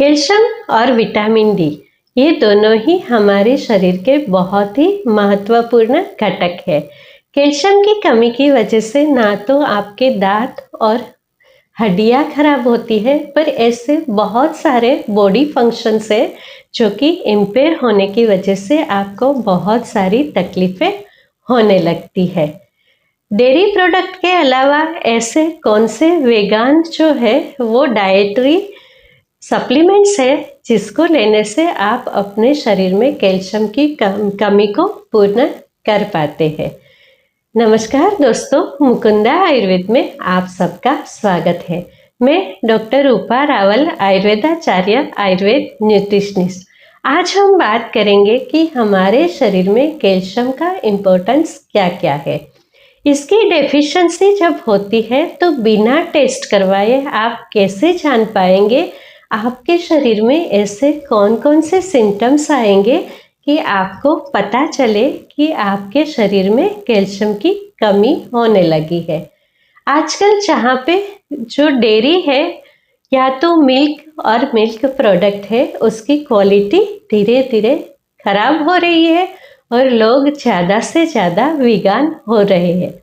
Calcium और vitamin D ये दोनों ही हमारे शरीर के बहुत ही महत्वपूर्ण घटक है। कैल्शियम की कमी की वजह से ना तो आपके दांत और हड्डियां खराब होती है, पर ऐसे बहुत सारे बॉडी फंक्शंस है जो कि इम्पेयर होने की वजह से आपको बहुत सारी तकलीफें होने लगती है। डेयरी प्रोडक्ट के अलावा ऐसे कौन से वेगान जो है वो डाइटरी सप्लीमेंट्स है जिसको लेने से आप अपने शरीर में कैल्शियम की कमी को पूर्ण कर पाते हैं। नमस्कार दोस्तों, मुकुंदा आयुर्वेद में आप सबका स्वागत है। मैं डॉक्टर रूपा रावल, आयुर्वेदाचार्य, आयुर्वेद न्यूट्रिशनिस्ट। आज हम बात करेंगे कि हमारे शरीर में कैल्शियम का इम्पोर्टेंस क्या क्या है। इसकी डेफिशिएंसी जब होती है तो बिना टेस्ट करवाए आप कैसे जान पाएंगे आपके शरीर में ऐसे कौन कौन से सिम्टम्स आएंगे कि आपको पता चले कि आपके शरीर में कैल्शियम की कमी होने लगी है। आजकल जहाँ पे जो डेयरी है या तो मिल्क और मिल्क प्रोडक्ट है, उसकी क्वालिटी धीरे धीरे खराब हो रही है और लोग ज़्यादा से ज़्यादा वीगान हो रहे हैं।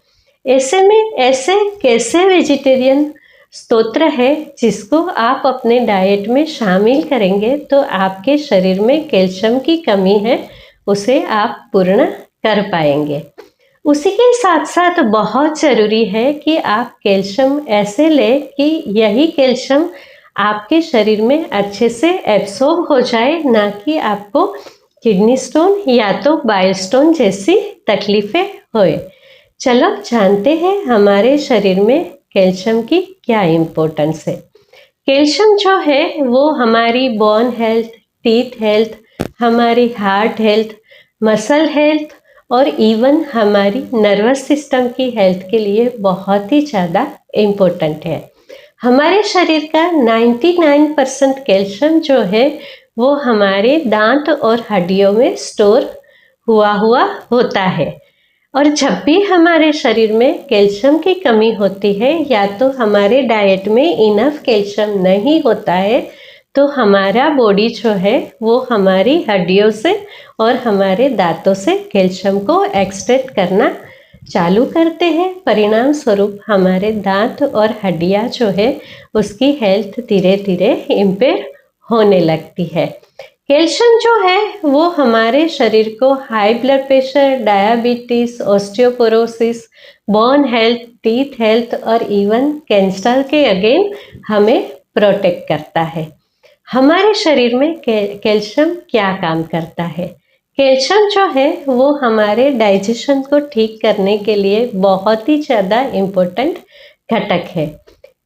ऐसे में ऐसे कैसे वेजिटेरियन स्तोत्र है जिसको आप अपने डाइट में शामिल करेंगे तो आपके शरीर में कैल्शियम की कमी है उसे आप पूर्ण कर पाएंगे। उसी के साथ साथ बहुत ज़रूरी है कि आप कैल्शियम ऐसे लें कि यही कैल्शियम आपके शरीर में अच्छे से एब्सॉर्ब हो जाए, ना कि आपको किडनी स्टोन या तो बाइल स्टोन जैसी तकलीफ़ें होए। चलो जानते हैं हमारे शरीर में कैल्शियम की क्या इम्पोर्टेंस है। कैल्शियम जो है वो हमारी बोन हेल्थ, टीथ हेल्थ, हमारी हार्ट हेल्थ, मसल हेल्थ और इवन हमारी नर्वस सिस्टम की हेल्थ के लिए बहुत ही ज़्यादा इम्पोर्टेंट है। हमारे शरीर का 99% कैल्शियम जो है वो हमारे दांत और हड्डियों में स्टोर हुआ होता है। और जब भी हमारे शरीर में कैल्शियम की कमी होती है या तो हमारे डाइट में इनफ कैल्शियम नहीं होता है तो हमारा बॉडी जो है वो हमारी हड्डियों से और हमारे दांतों से कैल्शियम को एक्सट्रैक्ट करना चालू करते हैं। परिणाम स्वरूप हमारे दांत और हड्डियां जो है उसकी हेल्थ धीरे धीरे इम्पेयर होने लगती है। कैल्शियम जो है वो हमारे शरीर को high blood pressure, diabetes, osteoporosis, bone health, teeth health और इवन कैंसर के अगेन हमें प्रोटेक्ट करता है। हमारे शरीर में कैल्शियम क्या काम करता है? कैल्शियम जो है वो हमारे डाइजेशन को ठीक करने के लिए बहुत ही ज़्यादा इम्पोर्टेंट घटक है।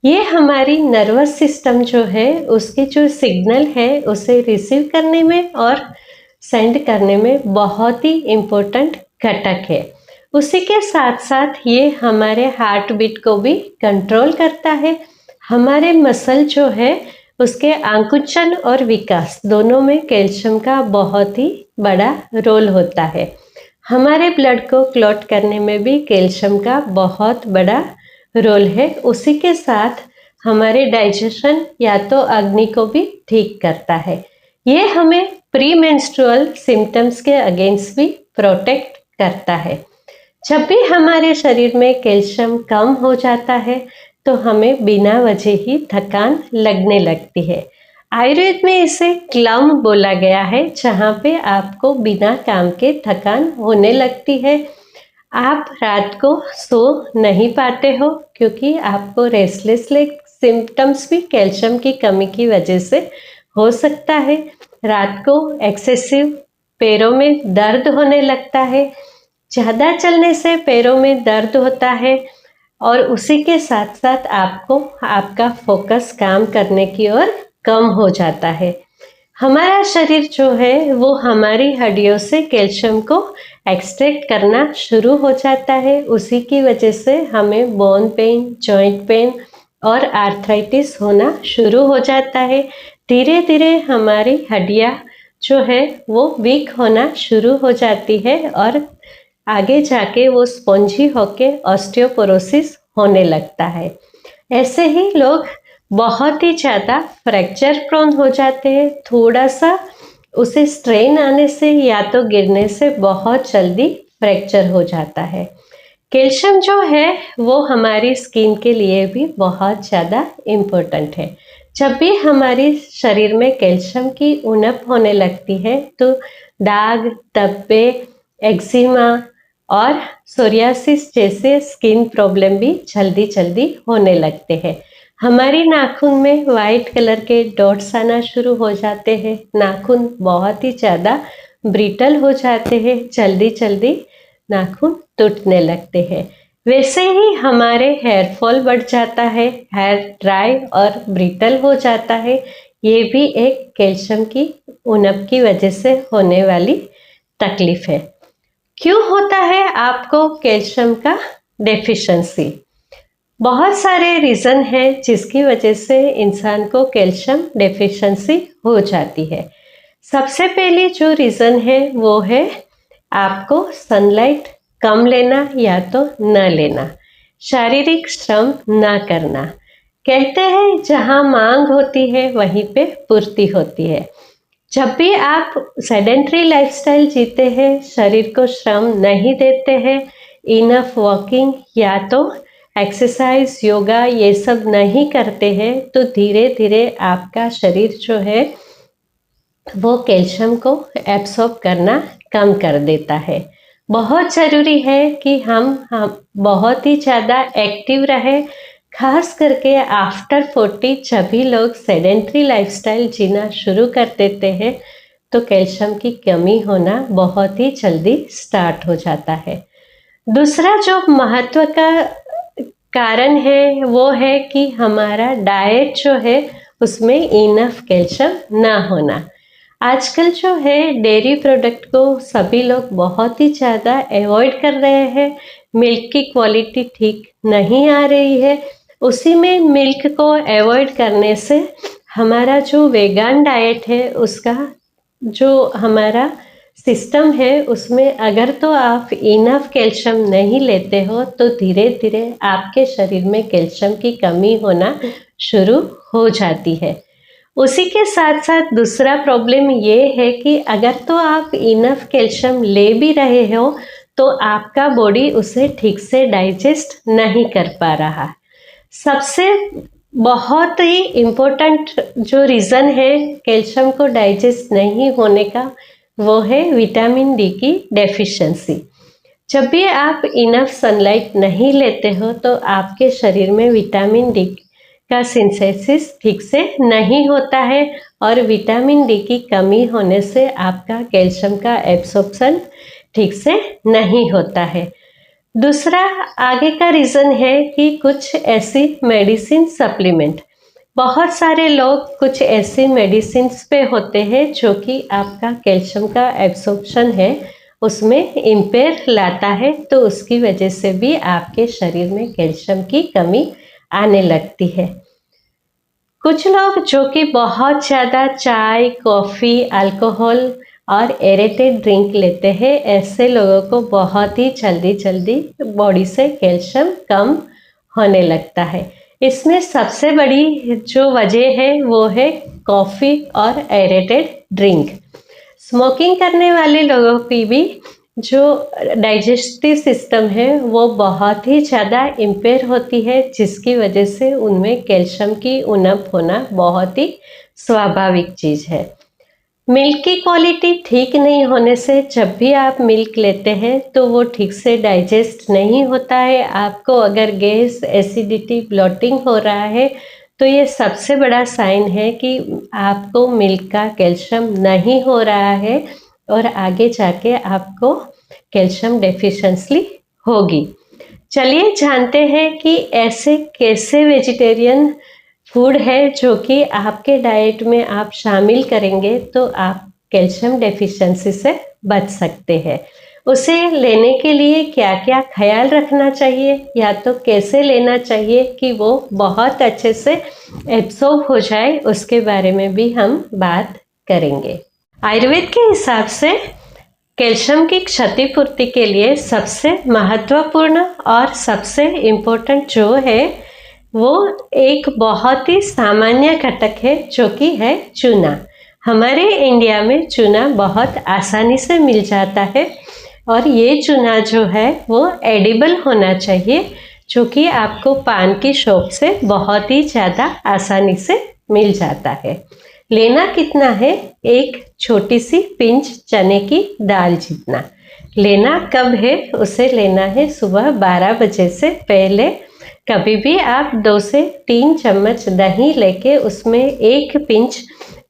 ये हमारी नर्वस सिस्टम जो है उसकी जो सिग्नल है उसे रिसीव करने में और सेंड करने में बहुत ही इम्पोर्टेंट घटक है। उसी के साथ साथ ये हमारे हार्ट बीट को भी कंट्रोल करता है। हमारे मसल जो है उसके आकुंचन और विकास दोनों में कैल्शियम का बहुत ही बड़ा रोल होता है। हमारे ब्लड को क्लॉट करने में भी कैल्शियम का बहुत बड़ा रोल है। उसी के साथ हमारे डाइजेशन या तो अग्नि को भी ठीक करता है। ये हमें प्री मेंस्ट्रुअल सिम्टम्स के अगेंस्ट भी प्रोटेक्ट करता है। जब भी हमारे शरीर में कैल्शियम कम हो जाता है तो हमें बिना वजह ही थकान लगने लगती है। आयुर्वेद में इसे क्लम बोला गया है, जहाँ पे आपको बिना काम के थकान होने लगती है। आप रात को सो नहीं पाते हो क्योंकि आपको रेस्टलेस लेग सिम्टम्स भी कैल्शियम की कमी की वजह से हो सकता है। रात को एक्सेसिव पैरों में दर्द होने लगता है, ज़्यादा चलने से पैरों में दर्द होता है और उसी के साथ साथ आपको आपका फोकस काम करने की ओर कम हो जाता है। हमारा शरीर जो है वो हमारी हड्डियों से कैल्शियम को एक्सट्रैक्ट करना शुरू हो जाता है। उसी की वजह से हमें बोन पेन, जॉइंट पेन और आर्थराइटिस होना शुरू हो जाता है। धीरे धीरे हमारी हड्डियाँ जो है वो वीक होना शुरू हो जाती है और आगे जाके वो स्पॉन्जी होके ऑस्टियोपोरोसिस होने लगता है। ऐसे ही लोग बहुत ही ज़्यादा फ्रैक्चर प्रोन हो जाते हैं। थोड़ा सा उसे स्ट्रेन आने से या तो गिरने से बहुत जल्दी फ्रैक्चर हो जाता है। कैल्शियम जो है वो हमारी स्किन के लिए भी बहुत ज़्यादा इम्पोर्टेंट है। जब भी हमारी शरीर में कैल्शियम की उणप होने लगती है तो दाग, धब्बे, एक्जिमा और सोरियासिस जैसे स्किन प्रॉब्लम भी जल्दी जल्दी होने लगते हैं। हमारी नाखून में वाइट कलर के डॉट्स आना शुरू हो जाते हैं। नाखून बहुत ही ज़्यादा ब्रिटल हो जाते हैं, जल्दी जल्दी नाखून टूटने लगते हैं। वैसे ही हमारे हेयर फॉल बढ़ जाता है, हेयर ड्राई और ब्रिटल हो जाता है। ये भी एक कैल्शियम की उणप की वजह से होने वाली तकलीफ है। क्यों होता है आपको कैल्शियम का डेफिशिएंसी? बहुत सारे रीज़न है जिसकी वजह से इंसान को कैल्शियम डेफिशिएंसी हो जाती है। सबसे पहली जो रीज़न है वो है आपको सनलाइट कम लेना या तो न लेना, शारीरिक श्रम ना करना। कहते हैं जहाँ मांग होती है वहीं पे पूर्ति होती है। जब भी आप सेडेंट्री लाइफस्टाइल जीते हैं, शरीर को श्रम नहीं देते हैं, इनफ वॉकिंग या तो एक्सरसाइज, योगा ये सब नहीं करते हैं, तो धीरे धीरे आपका शरीर जो है वो कैल्शियम को एब्सॉर्ब करना कम कर देता है। बहुत ज़रूरी है कि हम बहुत ही ज़्यादा एक्टिव रहे, खास करके आफ्टर 40 जब भी लोग सेडेंट्री लाइफस्टाइल जीना शुरू कर देते हैं तो कैल्शियम की कमी होना बहुत ही जल्दी स्टार्ट हो जाता है। दूसरा जो महत्व का कारण है वो है कि हमारा डाइट जो है उसमें इनफ कैल्शियम ना होना। आजकल जो है डेयरी प्रोडक्ट को सभी लोग बहुत ही ज़्यादा अवॉइड कर रहे हैं। मिल्क की क्वालिटी ठीक नहीं आ रही है। उसी में मिल्क को अवॉइड करने से हमारा जो वेगन डाइट है उसका जो हमारा सिस्टम है उसमें अगर तो आप इनफ कैल्शियम नहीं लेते हो तो धीरे धीरे आपके शरीर में कैल्शियम की कमी होना शुरू हो जाती है। उसी के साथ साथ दूसरा प्रॉब्लम ये है कि अगर तो आप इनफ कैल्शियम ले भी रहे हो तो आपका बॉडी उसे ठीक से डाइजेस्ट नहीं कर पा रहा। सबसे बहुत ही इम्पोर्टेंट जो रीज़न है कैल्शियम को डाइजेस्ट नहीं होने का वो है विटामिन डी की डेफिशिएंसी। जब भी आप इनफ सनलाइट नहीं लेते हो तो आपके शरीर में विटामिन डी का सिंथेसिस ठीक से नहीं होता है और विटामिन डी की कमी होने से आपका कैल्शियम का एब्सॉर्प्शन ठीक से नहीं होता है। दूसरा आगे का रीज़न है कि कुछ ऐसी मेडिसिन सप्लीमेंट, बहुत सारे लोग कुछ ऐसी मेडिसिन पे होते हैं जो कि आपका कैल्शियम का एब्सॉर्प्शन है उसमें इम्पेयर लाता है, तो उसकी वजह से भी आपके शरीर में कैल्शियम की कमी आने लगती है। कुछ लोग जो कि बहुत ज़्यादा चाय, कॉफ़ी, अल्कोहल और एरेटेड ड्रिंक लेते हैं, ऐसे लोगों को बहुत ही जल्दी जल्दी बॉडी से कैल्शियम कम होने लगता है। इसमें सबसे बड़ी जो वजह है वो है कॉफ़ी और एरेटेड ड्रिंक। स्मोकिंग करने वाले लोगों की भी जो डाइजेस्टिव सिस्टम है वो बहुत ही ज़्यादा इम्पेयर होती है, जिसकी वजह से उनमें कैल्शियम की उणप होना बहुत ही स्वाभाविक चीज़ है। मिल्क की क्वालिटी ठीक नहीं होने से जब भी आप मिल्क लेते हैं तो वो ठीक से डाइजेस्ट नहीं होता है। आपको अगर गैस, एसिडिटी, ब्लोटिंग हो रहा है तो ये सबसे बड़ा साइन है कि आपको मिल्क का कैल्शियम नहीं हो रहा है और आगे जाके आपको कैल्शियम डेफिशिएंसी होगी। चलिए जानते हैं कि ऐसे कैसे वेजिटेरियन फूड है जो कि आपके डाइट में आप शामिल करेंगे तो आप कैल्शियम डेफिशिएंसी से बच सकते हैं। उसे लेने के लिए क्या क्या ख्याल रखना चाहिए या तो कैसे लेना चाहिए कि वो बहुत अच्छे से एब्सॉर्ब हो जाए, उसके बारे में भी हम बात करेंगे। आयुर्वेद के हिसाब से कैल्शियम की क्षतिपूर्ति के लिए सबसे महत्वपूर्ण और सबसे इम्पोर्टेंट जो है वो एक बहुत ही सामान्य घटक है जो कि है चूना। हमारे इंडिया में चूना बहुत आसानी से मिल जाता है और ये चूना जो है वो एडिबल होना चाहिए, जो कि आपको पान की शॉप से बहुत ही ज़्यादा आसानी से मिल जाता है। लेना कितना है? एक छोटी सी पिंच चने की दाल जितना। लेना कब है? उसे लेना है सुबह 12 बजे से पहले। कभी भी आप 2 से 3 चम्मच दही लेके उसमें एक पिंच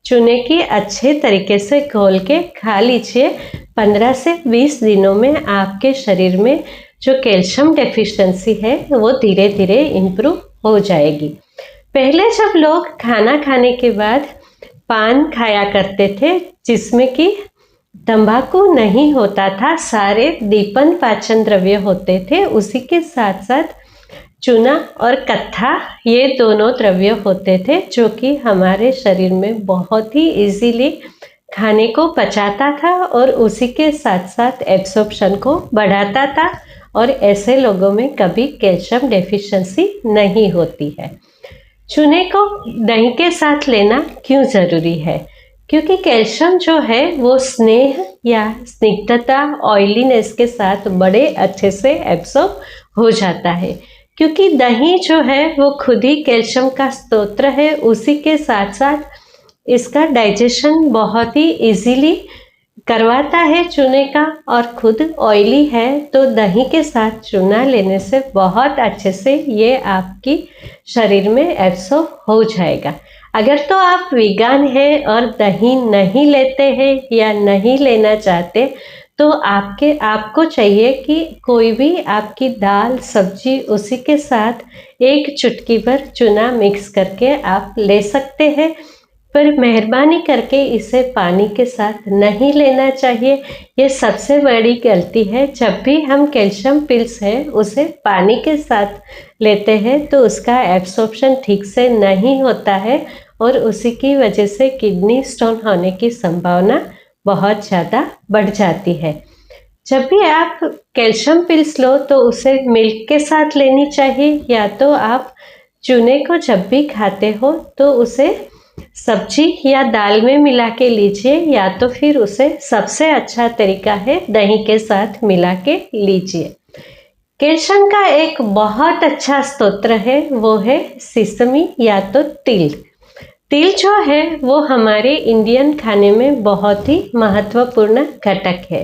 चूने की अच्छे तरीके से घोल के खा लीजिए। 15 से 20 दिनों में आपके शरीर में जो कैल्शियम डेफिशिएंसी है वो धीरे धीरे इम्प्रूव हो जाएगी। पहले जब लोग खाना खाने के बाद पान खाया करते थे, जिसमें कि तंबाकू नहीं होता था, सारे दीपन पाचन द्रव्य होते थे, उसी के साथ साथ चूना और कत्था ये दोनों द्रव्य होते थे जो कि हमारे शरीर में बहुत ही इजीली खाने को पचाता था और उसी के साथ साथ एब्सॉर्प्शन को बढ़ाता था और ऐसे लोगों में कभी कैल्शियम डेफिशिएंसी नहीं होती है। चूने को दही के साथ लेना क्यों ज़रूरी है? क्योंकि कैल्शियम जो है वो स्नेह या स्निग्धता, ऑयलीनेस के साथ बड़े अच्छे से एब्सॉर्ब हो जाता है। क्योंकि दही जो है वो खुद ही कैल्शियम का स्रोत है, उसी के साथ साथ इसका डाइजेशन बहुत ही इजीली करवाता है चूने का, और खुद ऑयली है तो दही के साथ चूना लेने से बहुत अच्छे से ये आपकी शरीर में एब्सॉर्ब हो जाएगा। अगर तो आप वीगन हैं और दही नहीं लेते हैं या नहीं लेना चाहते, तो आपको चाहिए कि कोई भी आपकी दाल सब्जी उसी के साथ एक चुटकी भर चूना मिक्स करके आप ले सकते हैं, पर मेहरबानी करके इसे पानी के साथ नहीं लेना चाहिए। ये सबसे बड़ी गलती है। जब भी हम कैल्शियम पिल्स है उसे पानी के साथ लेते हैं तो उसका एब्सॉर्प्शन ठीक से नहीं होता है और उसी की वजह से किडनी स्टोन होने की संभावना बहुत ज़्यादा बढ़ जाती है। जब भी आप कैल्शियम पिल्स लो तो उसे मिल्क के साथ लेनी चाहिए, या तो आप चूने को जब भी खाते हो तो उसे सब्जी या दाल में मिला के लीजिए, या तो फिर उसे सबसे अच्छा तरीका है दही के साथ मिला के लीजिए। कैल्शियम का एक बहुत अच्छा स्रोत है, वो है सिसमी या तो तिल। तिल जो है वो हमारे इंडियन खाने में बहुत ही महत्वपूर्ण घटक है।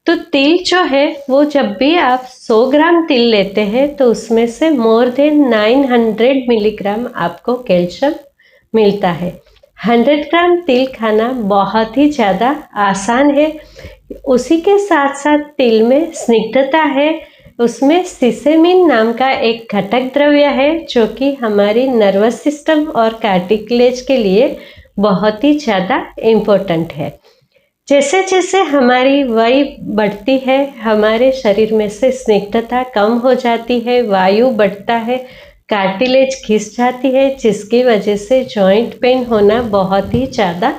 तो तिल जो है वो जब भी आप 100 ग्राम तिल लेते हैं तो उसमें से मोर देन 900 मिलीग्राम आपको कैल्शियम मिलता है। 100 ग्राम तिल खाना बहुत ही ज़्यादा आसान है। उसी के साथ साथ तिल में स्निग्धता है, उसमें सिसेमिन नाम का एक घटक द्रव्य है जो कि हमारी नर्वस सिस्टम और कार्टिलेज के लिए बहुत ही ज़्यादा इम्पोर्टेंट है। जैसे जैसे हमारी वय बढ़ती है, हमारे शरीर में से स्निग्धता कम हो जाती है, वायु बढ़ता है, कार्टिलेज घिस जाती है, जिसकी वजह से जॉइंट पेन होना बहुत ही ज़्यादा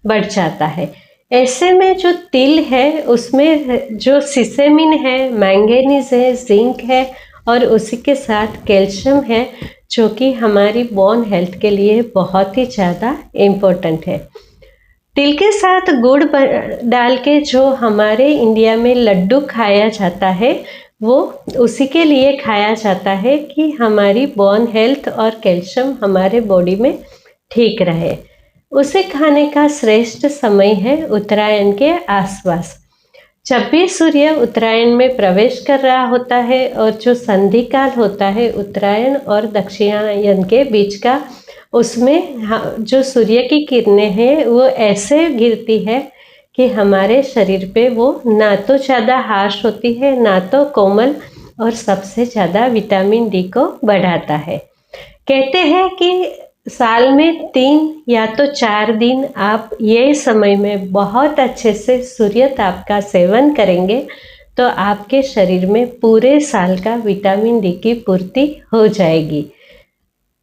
बढ़ जाता है। ऐसे में जो तिल है उसमें जो सिसेमिन है, मैंगनीज है, जिंक है और उसी के साथ कैल्शियम है जो कि हमारी बोन हेल्थ के लिए बहुत ही ज़्यादा इम्पोर्टेंट है। तिल के साथ गुड़ डाल के जो हमारे इंडिया में लड्डू खाया जाता है वो उसी के लिए खाया जाता है कि हमारी बोन हेल्थ और कैल्शियम हमारे बॉडी में ठीक रहे। उसे खाने का श्रेष्ठ समय है उत्तरायण के आसपास। जब भी सूर्य उत्तरायण में प्रवेश कर रहा होता है और जो संधि काल होता है उत्तरायण और दक्षिणायन के बीच का, उसमें जो सूर्य की किरणें हैं वो ऐसे गिरती है कि हमारे शरीर पे वो ना तो ज़्यादा हार्श होती है ना तो कोमल, और सबसे ज़्यादा विटामिन डी को बढ़ाता है। कहते हैं कि साल में 3 या तो 4 दिन आप ये समय में बहुत अच्छे से सूर्य ताप का सेवन करेंगे तो आपके शरीर में पूरे साल का विटामिन डी की पूर्ति हो जाएगी।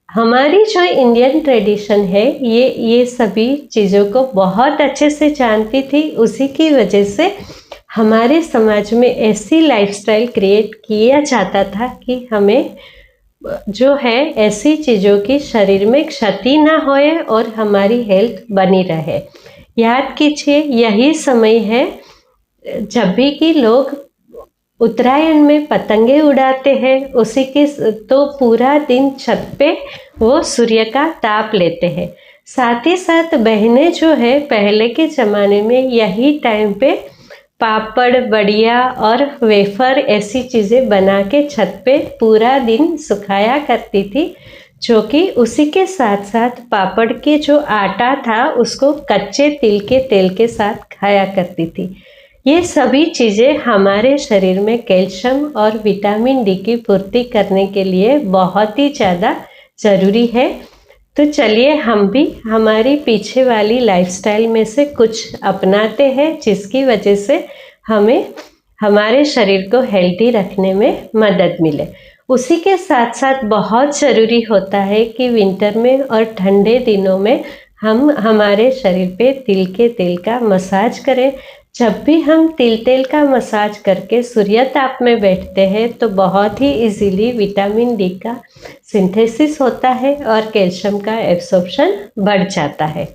हमारी जो इंडियन ट्रेडिशन है ये सभी चीज़ों को बहुत अच्छे से जानती थी। उसी की वजह से हमारे समाज में ऐसी लाइफस्टाइल क्रिएट किया जाता था कि हमें जो है ऐसी चीज़ों की शरीर में क्षति ना होए और हमारी हेल्थ बनी रहे। याद कीजिए यही समय है जब भी कि लोग उत्तरायण में पतंगे उड़ाते हैं, उसी के तो पूरा दिन छत पे वो सूर्य का ताप लेते हैं। साथ ही साथ बहनें जो है पहले के ज़माने में यही टाइम पे पापड़, बड़िया और वेफर ऐसी चीज़ें बना के छत पे पूरा दिन सुखाया करती थी, जो कि उसी के साथ साथ पापड़ के जो आटा था उसको कच्चे तिल के तेल के साथ खाया करती थी। ये सभी चीज़ें हमारे शरीर में कैल्शियम और विटामिन डी की पूर्ति करने के लिए बहुत ही ज़्यादा ज़रूरी है। तो चलिए हम भी हमारी पीछे वाली लाइफस्टाइल में से कुछ अपनाते हैं, जिसकी वजह से हमें हमारे शरीर को हेल्दी रखने में मदद मिले। उसी के साथ साथ बहुत ज़रूरी होता है कि विंटर में और ठंडे दिनों में हम हमारे शरीर पे तिल के तेल का मसाज करें। जब भी हम तिल तेल का मसाज करके सूर्य ताप में बैठते हैं तो बहुत ही इजीली विटामिन डी का सिंथेसिस होता है और कैल्शियम का एब्सॉर्प्शन बढ़ जाता है।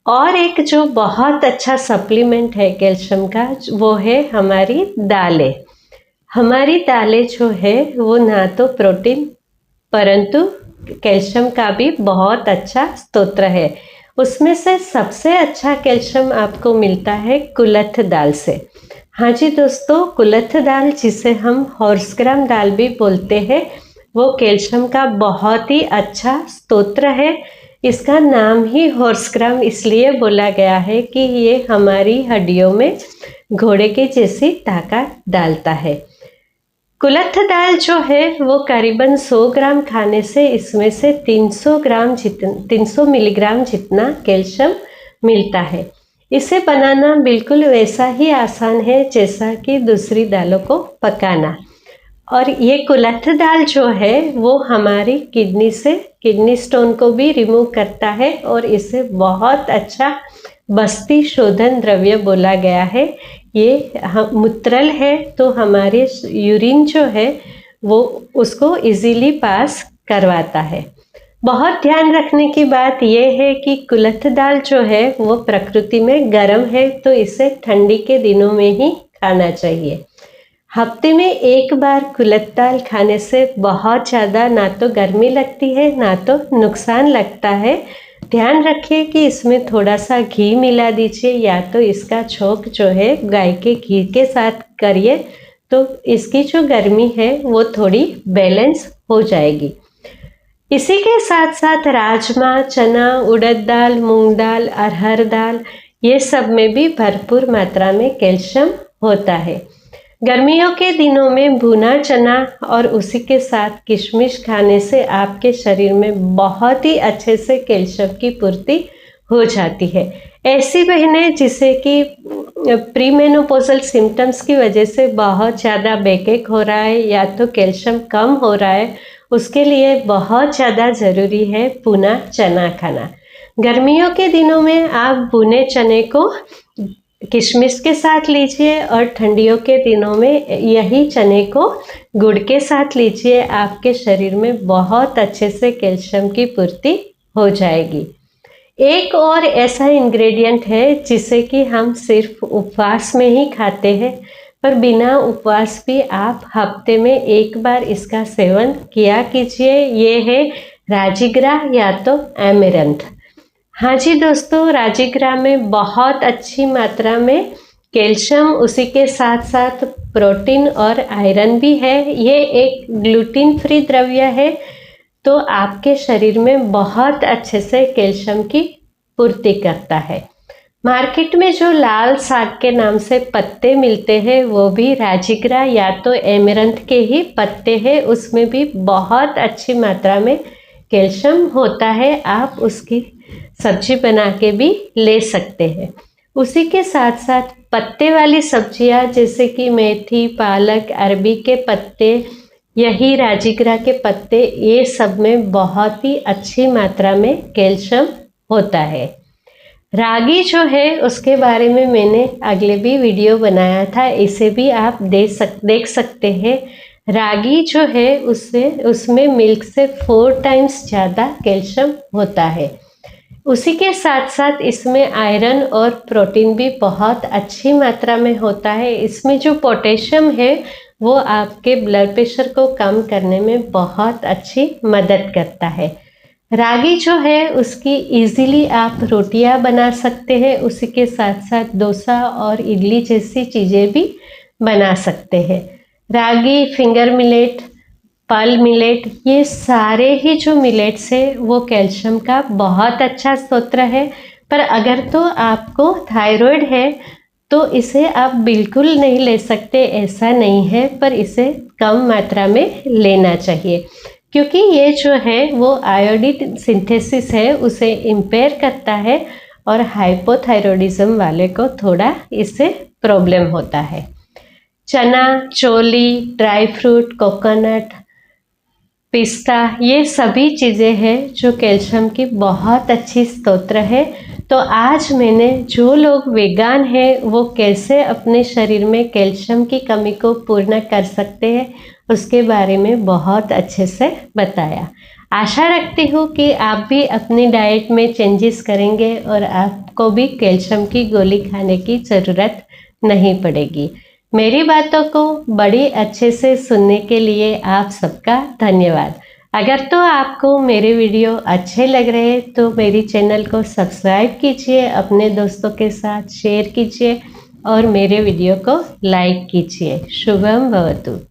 और एक जो बहुत अच्छा सप्लीमेंट है कैल्शियम का वो है हमारी दालें। हमारी दालें जो है वो ना तो प्रोटीन परंतु कैल्शियम का भी बहुत अच्छा स्रोत है। उसमें से सबसे अच्छा कैल्शियम आपको मिलता है कुलथ दाल से। हाँ जी दोस्तों, कुलथ दाल जिसे हम हॉर्स ग्राम दाल भी बोलते हैं, वो कैल्शियम का बहुत ही अच्छा स्रोत है। इसका नाम ही हॉर्स ग्राम इसलिए बोला गया है कि ये हमारी हड्डियों में घोड़े के जैसी ताकत डालता है। कुलथ दाल जो है वो करीबन 100 ग्राम खाने से इसमें से 300 मिलीग्राम जितना कैल्शियम मिलता है। इसे बनाना बिल्कुल वैसा ही आसान है जैसा कि दूसरी दालों को पकाना। और ये कुलथ दाल जो है वो हमारी किडनी स्टोन को भी रिमूव करता है और इसे बहुत अच्छा बस्ती शोधन द्रव्य बोला गया है। ये मूत्रल है तो हमारे यूरिन जो है वो उसको इजीली पास करवाता है। बहुत ध्यान रखने की बात यह है कि कुलथ दाल जो है वो प्रकृति में गर्म है, तो इसे ठंडी के दिनों में ही खाना चाहिए। हफ्ते में एक बार कुलथ दाल खाने से बहुत ज़्यादा ना तो गर्मी लगती है ना तो नुकसान लगता है। ध्यान रखिए कि इसमें थोड़ा सा घी मिला दीजिए, या तो इसका छोंक जो है गाय के घी के साथ करिए तो इसकी जो गर्मी है वो थोड़ी बैलेंस हो जाएगी। इसी के साथ साथ राजमा, चना, उड़द दाल, मूंग दाल, अरहर दाल, ये सब में भी भरपूर मात्रा में कैल्शियम होता है। गर्मियों के दिनों में भुना चना और उसी के साथ किशमिश खाने से आपके शरीर में बहुत ही अच्छे से कैल्शियम की पूर्ति हो जाती है। ऐसी बहनें जिसे कि प्रीमेनोपॉजल सिम्टम्स की वजह से बहुत ज़्यादा बैकएक हो रहा है या तो कैल्शियम कम हो रहा है, उसके लिए बहुत ज़्यादा ज़रूरी है भुना चना खाना। गर्मियों के दिनों में आप भुने चने को किशमिश के साथ लीजिए और ठंडियों के दिनों में यही चने को गुड़ के साथ लीजिए। आपके शरीर में बहुत अच्छे से कैल्शियम की पूर्ति हो जाएगी। एक और ऐसा इंग्रेडिएंट है जिसे कि हम सिर्फ उपवास में ही खाते हैं, पर बिना उपवास भी आप हफ्ते में एक बार इसका सेवन किया कीजिए। ये है राजीगरा या तो एमेरंथ। हाँ जी दोस्तों, राजीगरा में बहुत अच्छी मात्रा में कैल्शियम, उसी के साथ साथ प्रोटीन और आयरन भी है। ये एक ग्लूटीन फ्री द्रव्य है, तो आपके शरीर में बहुत अच्छे से कैल्शियम की पूर्ति करता है। मार्केट में जो लाल साग के नाम से पत्ते मिलते हैं वो भी राजीगरा या तो एमेरंथ के ही पत्ते हैं, उसमें भी बहुत अच्छी मात्रा में कैल्शियम होता है। आप उसकी सब्जी बना के भी ले सकते हैं। उसी के साथ साथ पत्ते वाली सब्जियां जैसे कि मेथी, पालक, अरबी के पत्ते, यही राजीगरा के पत्ते, ये सब में बहुत ही अच्छी मात्रा में कैल्शियम होता है। रागी जो है उसके बारे में मैंने अगले भी वीडियो बनाया था, इसे भी आप देख सकते हैं। रागी जो है उसमें मिल्क से 4 टाइम्स ज़्यादा कैल्शियम होता है। उसी के साथ साथ इसमें आयरन और प्रोटीन भी बहुत अच्छी मात्रा में होता है। इसमें जो पोटेशियम है वो आपके ब्लड प्रेशर को कम करने में बहुत अच्छी मदद करता है। रागी जो है उसकी इजीली आप रोटियां बना सकते हैं, उसी के साथ साथ डोसा और इडली जैसी चीज़ें भी बना सकते हैं। रागी, फिंगर मिलेट, पल मिलेट, ये सारे ही जो मिलेट्स है वो कैल्शियम का बहुत अच्छा स्रोत है। पर अगर तो आपको थायराइड है तो इसे आप बिल्कुल नहीं ले सकते, ऐसा नहीं है, पर इसे कम मात्रा में लेना चाहिए क्योंकि ये जो है वो आयोडीन सिंथेसिस है उसे इम्पेयर करता है और हाइपोथायरॉयडिज्म वाले को थोड़ा इससे प्रॉब्लम होता है। चना, चोली, ड्राई फ्रूट, कोकोनट, पिस्ता, ये सभी चीज़ें हैं जो कैल्शियम की बहुत अच्छी स्रोत है। तो आज मैंने जो लोग वेगान हैं वो कैसे अपने शरीर में कैल्शियम की कमी को पूर्ण कर सकते हैं उसके बारे में बहुत अच्छे से बताया। आशा रखती हूँ कि आप भी अपनी डाइट में चेंजेस करेंगे और आपको भी कैल्शियम की गोली खाने की ज़रूरत नहीं पड़ेगी। मेरी बातों को बड़ी अच्छे से सुनने के लिए आप सबका धन्यवाद। अगर तो आपको मेरे वीडियो अच्छे लग रहे हैं तो मेरी चैनल को सब्सक्राइब कीजिए, अपने दोस्तों के साथ शेयर कीजिए और मेरे वीडियो को लाइक कीजिए। शुभम भवतु।